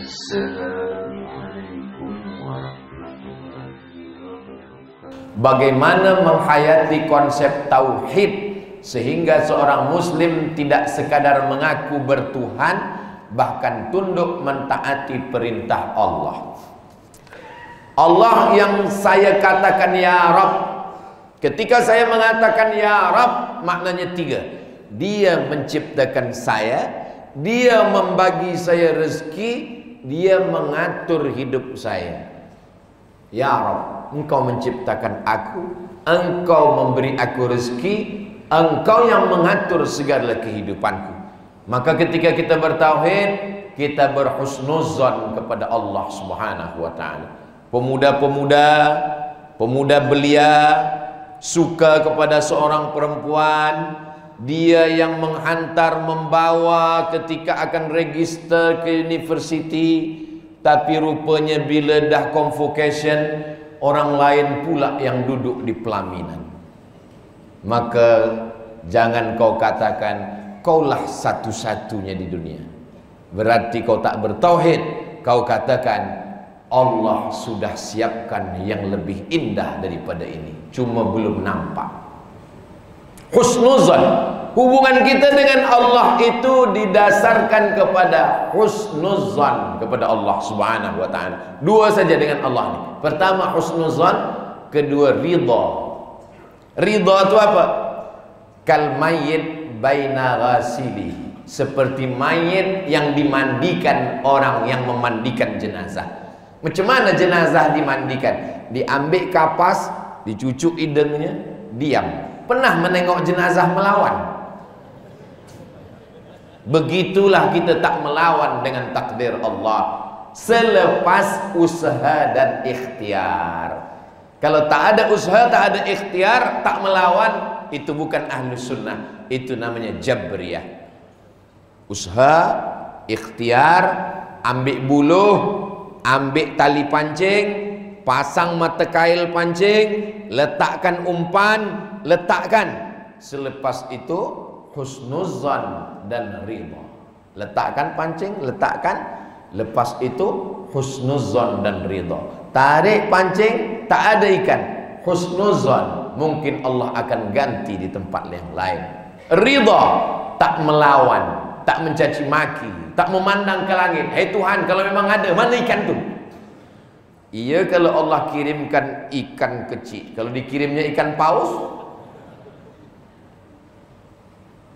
Assalamualaikum warahmatullahi wabarakatuh. Bagaimana menghayati konsep tauhid sehingga seorang muslim tidak sekadar mengaku bertuhan, bahkan tunduk mentaati perintah Allah. Allah yang saya katakan ya Rabb. Ketika saya mengatakan ya Rabb, maknanya tiga. Dia menciptakan saya, dia membagi saya rezeki, dia mengatur hidup saya. Ya Rabb, engkau menciptakan aku, engkau memberi aku rezeki, engkau yang mengatur segala kehidupanku. Maka ketika kita bertauhid, kita berhusnuzan kepada Allah Subhanahu wa taala. Pemuda belia suka kepada seorang perempuan, dia yang menghantar membawa ketika akan register ke university, tapi rupanya bila dah convocation, orang lain pula yang duduk di pelaminan. Maka jangan kau katakan kaulah satu-satunya di dunia. Berarti kau tak bertauhid. Kau katakan Allah sudah siapkan yang lebih indah daripada ini, cuma belum nampak. Husnuzan, hubungan kita dengan Allah itu didasarkan kepada husnuzan kepada Allah Subhanahu wa taala. Dua saja dengan Allah ini. Pertama husnuzan, kedua ridha. Ridha itu apa? Kal mayyit baina ghasili, seperti mayit yang dimandikan orang yang memandikan jenazah. Macam mana jenazah dimandikan? Diambil kapas, dicucuk hidungnya, diam. Pernah menengok jenazah melawan? Begitulah kita tak melawan dengan takdir Allah selepas usaha dan ikhtiar. Kalau tak ada usaha, tak ada ikhtiar, tak melawan, itu bukan ahlus sunnah, itu namanya jabriyah. Usaha, ikhtiar, ambil buluh, ambil tali pancing, pasang mata kail pancing, letakkan umpan, letakkan. Selepas itu husnuzan dan ridha. Letakkan pancing, letakkan. Lepas itu husnuzan dan ridha. Tarik pancing, tak ada ikan, husnuzan, mungkin Allah akan ganti di tempat yang lain. Ridha, tak melawan, tak mencaci maki, tak memandang ke langit. Hai Tuhan, kalau memang ada, mana ikan tu? Iya, kalau Allah kirimkan ikan kecil. Kalau dikirimnya ikan paus,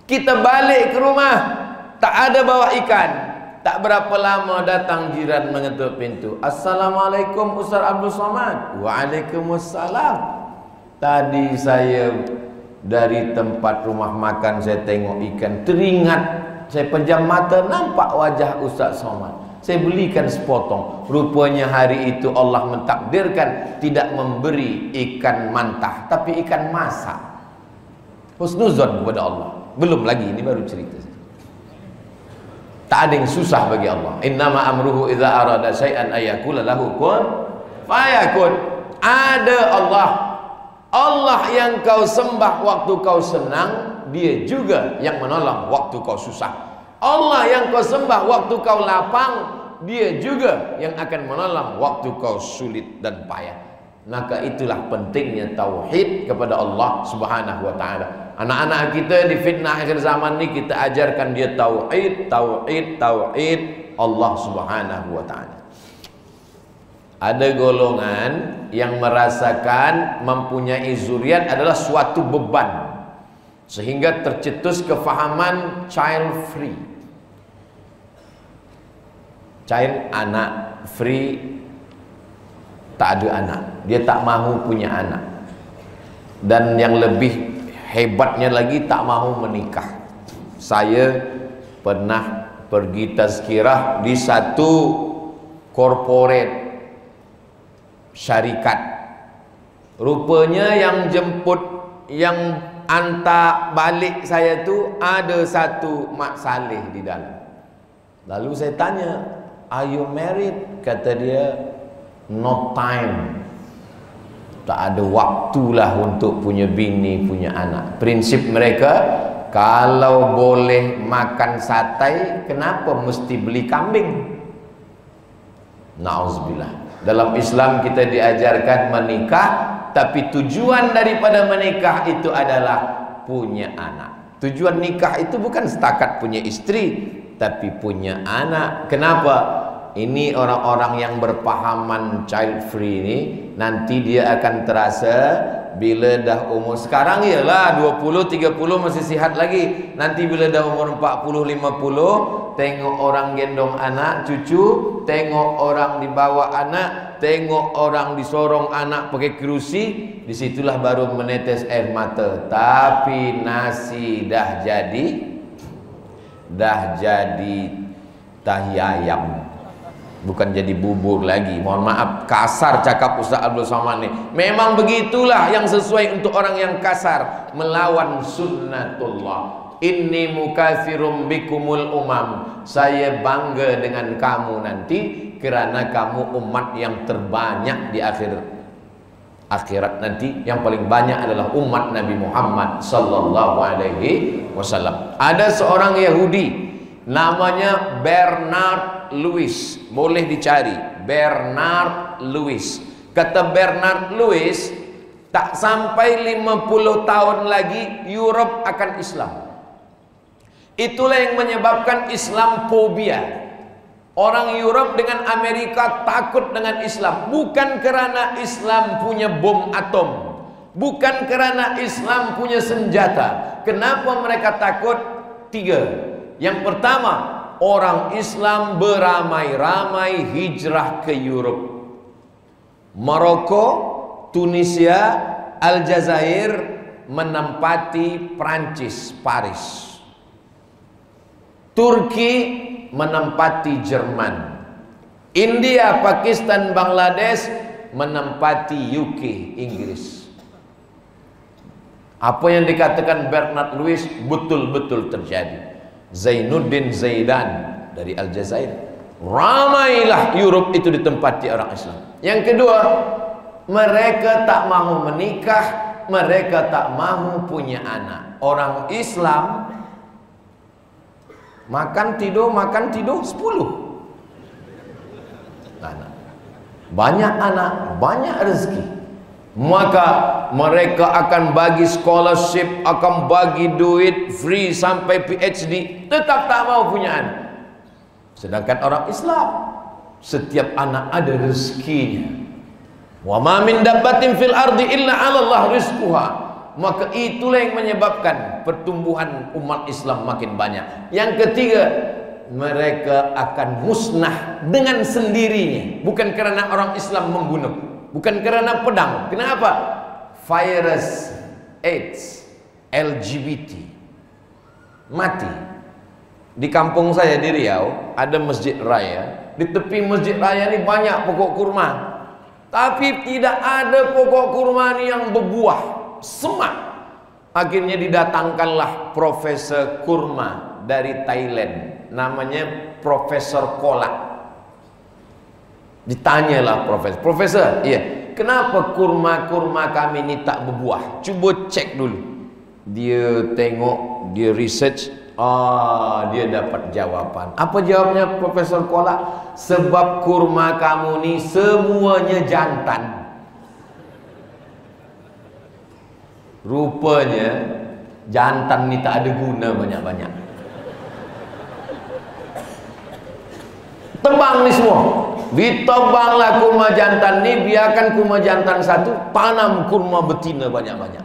kita balik ke rumah, tak ada bawa ikan. Tak berapa lama datang jiran mengetuk pintu. Assalamualaikum Ustaz Abdul Somad. Waalaikumsalam. Tadi saya dari tempat rumah makan, saya tengok ikan, teringat. Saya pejam mata, nampak wajah Ustaz Somad. Saya belikan sepotong. Rupanya hari itu Allah mentakdirkan tidak memberi ikan mantah, tapi ikan masak. Husnuzan kepada Allah. Belum lagi, ini baru cerita. Tak ada yang susah bagi Allah. Innama amruhu idza arada syai'an ayakula lahu kun fayakun. Ada Allah. Allah yang kau sembah waktu kau senang, dia juga yang menolong waktu kau susah. Allah yang kau sembah waktu kau lapang, dia juga yang akan menolong waktu kau sulit dan payah. Maka itulah pentingnya tauhid kepada Allah Subhanahu wa taala. Anak-anak kita di fitnah akhir zaman ni, kita ajarkan dia tauhid, tauhid, tauhid Allah Subhanahu wa taala. Ada golongan yang merasakan mempunyai zuriat adalah suatu beban, sehingga tercetus kefahaman child free. Child, anak, free, tak ada anak. Dia tak mahu punya anak. Dan yang lebih hebatnya lagi, tak mahu menikah. Saya pernah pergi tazkirah di satu corporate syarikat. Rupanya yang jemput, yang hantar balik saya tu ada satu Mak Saleh di dalam. Lalu saya tanya, are you married? Kata dia, no time. Tak ada waktulah untuk punya bini, punya anak. Prinsip mereka, kalau boleh makan satai, kenapa mesti beli kambing? Na'udzubillah. Dalam Islam kita diajarkan menikah, tapi tujuan daripada menikah itu adalah punya anak. Tujuan nikah itu bukan setakat punya istri, tapi punya anak. Kenapa? Ini orang-orang yang berpahaman child free ini, nanti dia akan terasa bila dah umur sekarang ialah 20, 30 masih sihat lagi. Nanti bila dah umur 40, 50, tengok orang gendong anak, cucu, tengok orang dibawa anak, tengok orang disorong anak pakai kerusi, disitulah baru menetes air mata. Tapi nasi dah jadi tahi ayam, bukan jadi bubur lagi. Mohon maaf kasar cakap Ustaz Abdul Somad ni. Memang begitulah yang sesuai untuk orang yang kasar, melawan sunnatullah. Inni mukatsirum bikumul umam. Saya bangga dengan kamu nanti kerana kamu umat yang terbanyak di akhirat nanti. Yang paling banyak adalah umat Nabi Muhammad sallallahu alaihi wasallam. Ada seorang Yahudi namanya Bernard Lewis, boleh dicari Bernard Lewis. Kata Bernard Lewis, tak sampai 50 tahun lagi Europe akan Islam. Itulah yang menyebabkan Islamophobia. Orang Europe dengan Amerika takut dengan Islam, bukan kerana Islam punya bom atom, bukan kerana Islam punya senjata. Kenapa mereka takut? 3. Yang pertama, orang Islam beramai-ramai hijrah ke Europe. Maroko, Tunisia, Aljazair menempati Prancis, Paris. Turki menempati Jerman. India, Pakistan, Bangladesh menempati UK, Inggris. Apa yang dikatakan Bernard Lewis betul-betul terjadi. Zainuddin Zaidan dari Aljazair, ramailah Europe itu ditempati orang Islam. Yang kedua, mereka tak mahu menikah, mereka tak mahu punya anak. Orang Islam makan tidur 10 anak. Banyak anak, banyak rezeki. Maka mereka akan bagi scholarship, akan bagi duit free sampai PhD, tetap tak mau punya anak. Sedangkan orang Islam, setiap anak ada rezekinya. Wa ma min dabbatin fil ardi illa 'ala Allah rizquha. Maka itulah yang menyebabkan pertumbuhan umat Islam makin banyak. Yang ketiga, mereka akan musnah dengan sendirinya, bukan kerana orang Islam membunuh, bukan kerana pedang. Kenapa? Virus, AIDS, LGBT mati. Di kampung saya di Riau ada masjid raya. Di tepi masjid raya ini banyak pokok kurma, tapi tidak ada pokok kurma ini yang berbuah, semak. Akhirnya didatangkanlah profesor kurma dari Thailand, namanya Profesor Kolak. Ditanyalah profesor, iya, kenapa kurma-kurma kami ini tak berbuah? Cuba cek dulu. Dia tengok, dia research, dia dapat jawaban. Apa jawabnya Profesor Kolak? Sebab kurma kamu ni semuanya jantan. Rupanya jantan ni tak ada guna banyak-banyak. Tebang ni semua. Ditebanglah kurma jantan ni, biarkan kurma jantan satu, tanam kurma betina banyak-banyak.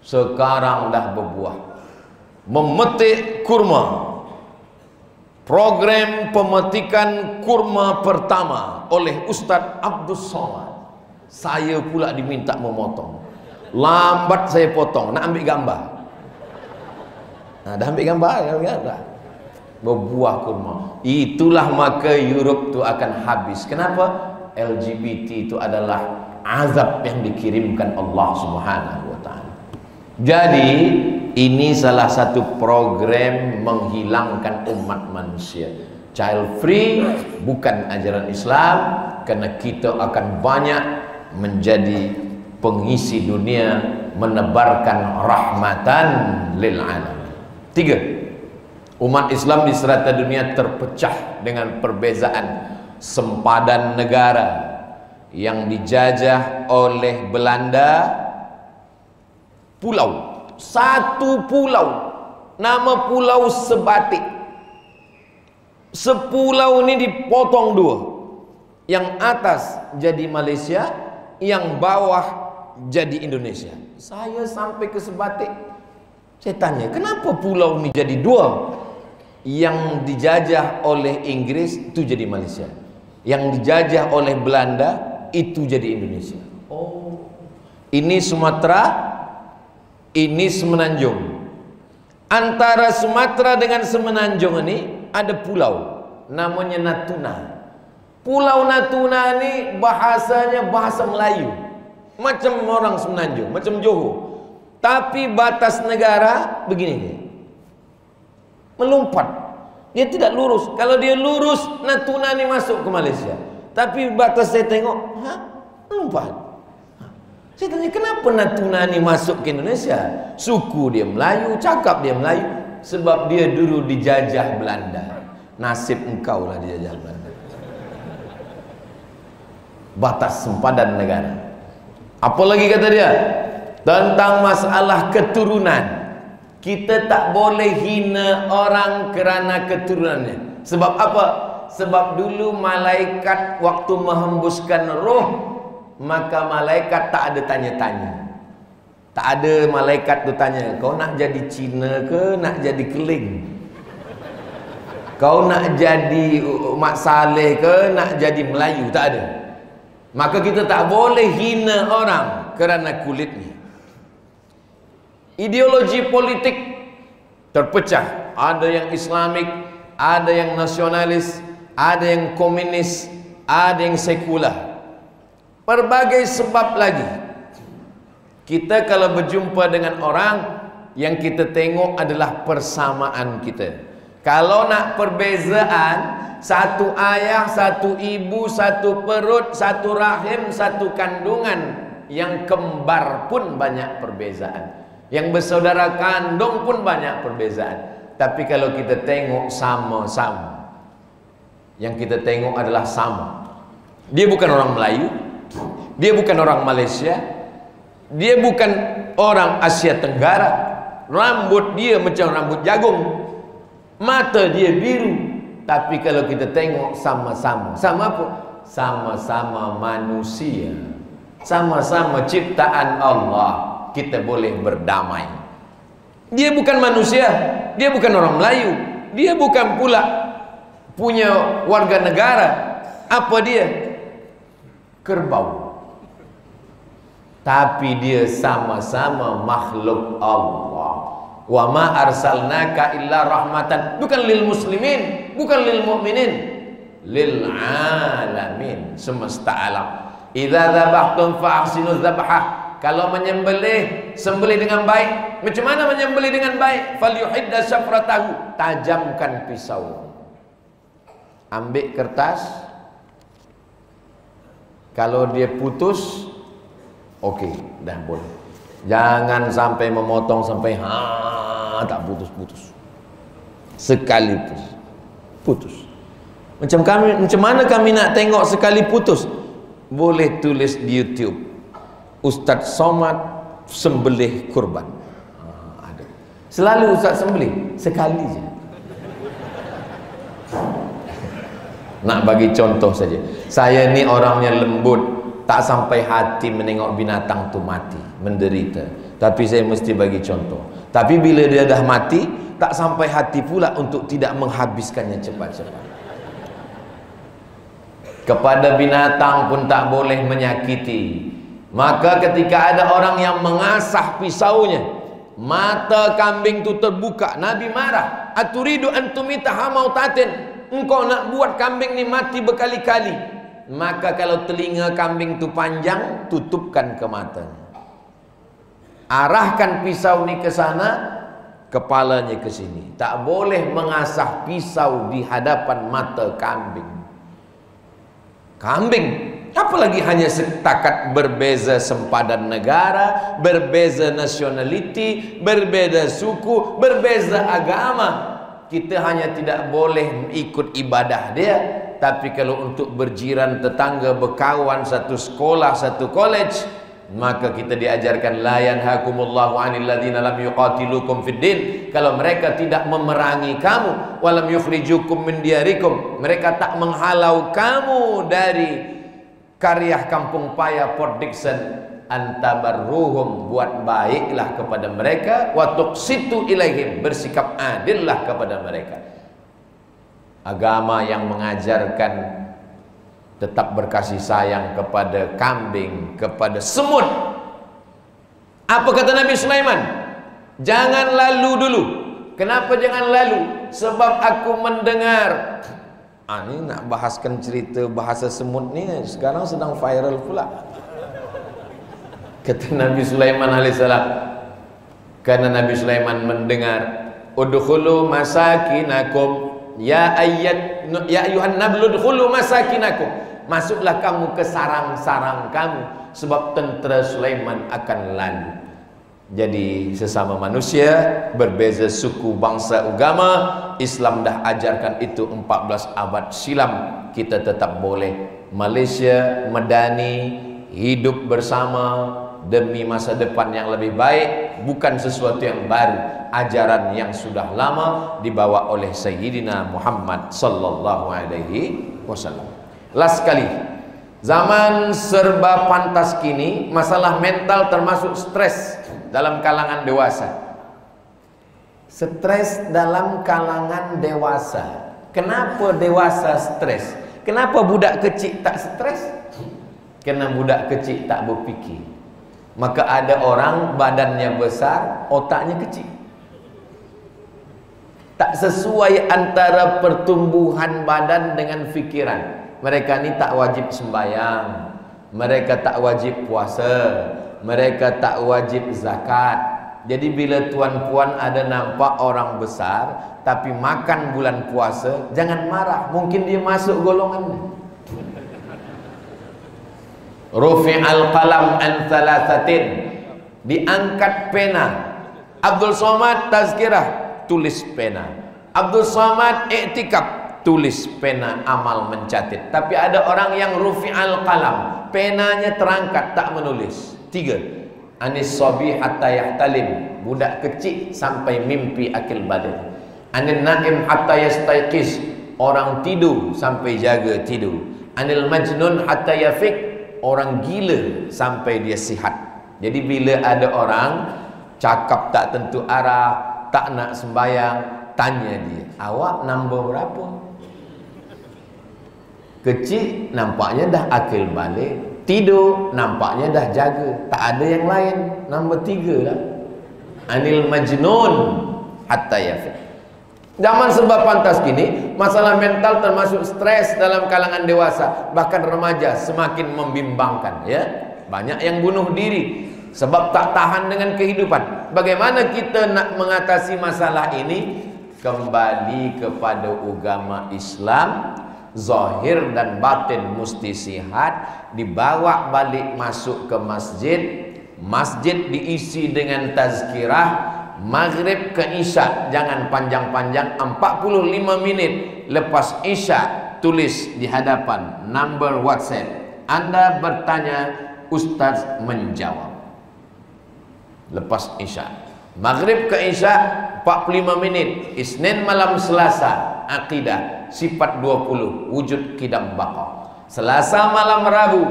Sekarang dah berbuah. Memetik kurma. Program pemetikan kurma pertama oleh Ustaz Abdul Somad. Saya pula diminta memotong. Lambat saya potong, nak ambil gambar. Nah, dah ambil gambar dah. Berbuah kurma. Itulah maka Europe tu akan habis. Kenapa? LGBT itu adalah azab yang dikirimkan Allah Subhanahu wa taala. Jadi ini salah satu program menghilangkan umat manusia. Child free bukan ajaran Islam, karena kita akan banyak menjadi pengisi dunia, menebarkan rahmatan lil alamin. 3. Umat Islam di serata dunia terpecah dengan perbezaan sempadan negara yang dijajah oleh Belanda. Pulau, satu pulau, nama pulau Sebatik. Sepulau ini dipotong dua, yang atas jadi Malaysia, yang bawah jadi Indonesia. Saya sampai ke Sebatik, saya tanya, kenapa pulau ini jadi dua? Yang dijajah oleh Inggris itu jadi Malaysia, yang dijajah oleh Belanda itu jadi Indonesia. Oh, ini Sumatera, ini Semenanjung. Antara Sumatera dengan Semenanjung ini ada pulau namanya Natuna. Pulau Natuna ini bahasanya bahasa Melayu, macam orang Semenanjung, macam Johor. Tapi batas negara begini nih, melompat. Dia tidak lurus. Kalau dia lurus, Natuna ini masuk ke Malaysia. Tapi batas saya tengok, melompat. Saya tanya, kenapa Natuna ini masuk ke Indonesia? Suku dia Melayu, cakap dia Melayu. Sebab dia dulu dijajah Belanda. Nasib engkau lah dijajah Belanda. Batas sempadan negara. Apa lagi kata dia? Tentang masalah keturunan. Kita tak boleh hina orang kerana keturunannya. Sebab apa? Sebab dulu malaikat waktu menghembuskan roh, maka malaikat tak ada tanya-tanya. Tak ada malaikat tu tanya, kau nak jadi Cina ke nak jadi Keling? Kau nak jadi Mak Saleh ke nak jadi Melayu? Tak ada. Maka kita tak boleh hina orang kerana kulitnya. Ideologi politik terpecah. Ada yang Islamik, ada yang nasionalis, ada yang komunis, ada yang sekular. Berbagai sebab lagi. Kita kalau berjumpa dengan orang, yang kita tengok adalah persamaan kita. Kalau nak perbezaan, satu ayah, satu ibu, satu perut, satu rahim, satu kandungan, yang kembar pun banyak perbezaan, yang bersaudara kandung pun banyak perbezaan. Tapi kalau kita tengok sama-sama, yang kita tengok adalah sama. Dia bukan orang Melayu, dia bukan orang Malaysia, dia bukan orang Asia Tenggara. Rambut dia macam rambut jagung, mata dia biru. Tapi kalau kita tengok sama-sama, sama apa? Sama-sama manusia, sama-sama ciptaan Allah, kita boleh berdamai. Dia bukan manusia, dia bukan orang Melayu, dia bukan pula punya warga negara. Apa dia? Kerbau. Tapi dia sama-sama makhluk Allah. Wa ma arsalnaka illa rahmatan, bukan lil muslimin, bukan lil mu'minin, lil alamin, semesta alam. Idza dzabhtum fa ahsinu dzabhah. Kalau menyembelih, sembelih dengan baik. Macam mana menyembelih dengan baik? Falyuhidda syafratahu, tajamkan pisau. Ambil kertas, kalau dia putus, okey, dah boleh. Jangan sampai memotong sampai tak putus-putus. Sekali putus. Macam mana kami nak tengok sekali putus? Boleh tulis di YouTube, Ustaz Somad sembelih kurban. Ada. Selalu Ustaz sembelih sekali je. Nak bagi contoh saja. Saya ni orangnya lembut, tak sampai hati menengok binatang tu mati, menderita. Tapi saya mesti bagi contoh. Tapi bila dia dah mati, tak sampai hati pula untuk tidak menghabiskannya cepat-cepat. Kepada binatang pun tak boleh menyakiti. Maka ketika ada orang yang mengasah pisaunya, mata kambing tu terbuka, Nabi marah. Aturidu antumita hamautatin. Engkau nak buat kambing ni mati berkali-kali. Maka kalau telinga kambing tu panjang, tutupkan ke matanya. Arahkan pisau ni ke sana, kepalanya ke sini. Tak boleh mengasah pisau di hadapan mata kambing. Kambing, apalagi hanya setakat berbeza sempadan negara, berbeza nationality, berbeza suku, berbeza agama. Kita hanya tidak boleh ikut ibadah dia, Tapi kalau untuk berjiran, tetangga, berkawan, satu sekolah, satu college, maka kita diajarkan la yanhakumullahu 'anil ladzina lam yuqatilukum fid din. Kalau mereka tidak memerangi kamu, walam yukhrijukum min diyarikum, mereka tak menghalau kamu dari karya kampung paya Port Dickson, antabarruhum, buat baiklah kepada mereka, wa tuqsitu ilaihim, bersikap adillah kepada mereka. Agama yang mengajarkan tetap berkasih sayang kepada kambing, kepada semut. Apa kata Nabi Sulaiman? Jangan lalu dulu. Kenapa jangan lalu? Sebab aku mendengar. Ini nak bahaskan cerita bahasa semut ni sekarang sedang viral pula. Kata Nabi Sulaiman alaihissalam, karena Nabi Sulaiman mendengar, udkhulu masakinakum ya ayyuhan nablu udkhulu masakinakum, masuklah kamu ke sarang-sarang kamu, sebab tentera Sulaiman akan lalu. Jadi sesama manusia, berbeza suku, bangsa, agama, Islam dah ajarkan itu 14 abad silam. Kita tetap boleh Malaysia, Madani, hidup bersama demi masa depan yang lebih baik, bukan sesuatu yang baru, ajaran yang sudah lama dibawa oleh Sayyidina Muhammad sallallahu alaihi wasallam. Last kali, zaman serba pantas kini, masalah mental termasuk stres dalam kalangan dewasa. Stres dalam kalangan dewasa. Kenapa dewasa stres? Kenapa budak kecil tak stres? Karena budak kecil tak berfikir. Maka ada orang badannya besar, otaknya kecil. Tak sesuai antara pertumbuhan badan dengan fikiran. Mereka ni tak wajib sembahyang, mereka tak wajib puasa, mereka tak wajib zakat. Jadi bila tuan-puan ada nampak orang besar tapi makan bulan puasa, jangan marah, mungkin dia masuk golongan. Rufi'al qalam an thalathatin, diangkat pena. Abdul Somad tazkirah, tulis pena. Abdul Somad i'tikaf, tulis pena amal mencatat. Tapi ada orang yang rufi'al qalam, penanya terangkat tak menulis. 3. Anis sabi hatta yahtalim, budak kecil sampai mimpi akil balik. Anil naim hatta yastayqiz, orang tidur sampai jaga tidur. Anil majnun hatta yafik, orang gila sampai dia sihat. Jadi bila ada orang cakap tak tentu arah, tak nak sembahyang, tanya dia, awak nombor berapa? Kecil nampaknya dah akil balik, tidur nampaknya dah jaga, tak ada yang lain, nombor 3 lah. Anil majnun hatta yafik. Zaman serba pantas kini, masalah mental termasuk stres dalam kalangan dewasa, bahkan remaja semakin membimbangkan, ya. Banyak yang bunuh diri sebab tak tahan dengan kehidupan. Bagaimana kita nak mengatasi masalah ini? Kembali kepada agama Islam, zahir dan batin mesti sihat, dibawa balik masuk ke masjid, masjid diisi dengan tazkirah. Maghrib ke Isya jangan panjang-panjang, 45 menit lepas Isya tulis di hadapan number WhatsApp. Anda bertanya, Ustaz menjawab. Lepas Isya, Maghrib ke Isya 45 menit, Isnin malam Selasa akidah sifat 20 wujud qidam baqa. Selasa malam Rabu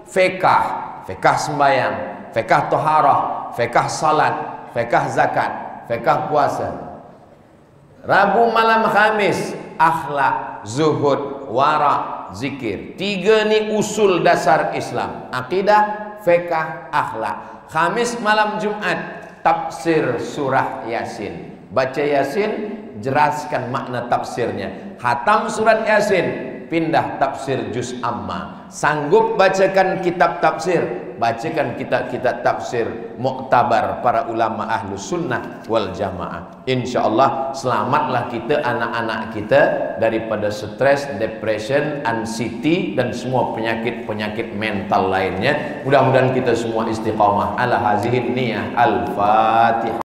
fiqh sembahyang, fiqh taharah, fiqh salat, fiqh zakat, fiqh puasa. Rabu malam Khamis akhlak, zuhud, wara, zikir. 3 ni usul dasar Islam, akidah, fiqh, akhlak. Khamis malam Jumat tafsir surah Yasin. Baca Yasin, jelaskan makna tafsirnya. Khatam surat Yasin, pindah tafsir juz amma. Sanggup bacakan kitab tafsir, bacakan kitab-kitab tafsir muktabar para ulama ahlu sunnah wal jamaah. InsyaAllah selamatlah kita, anak-anak kita daripada stres, depression, anxiety dan semua penyakit-penyakit mental lainnya. Mudah-mudahan kita semua istiqamah ala hazihin niyah. Al-Fatihah.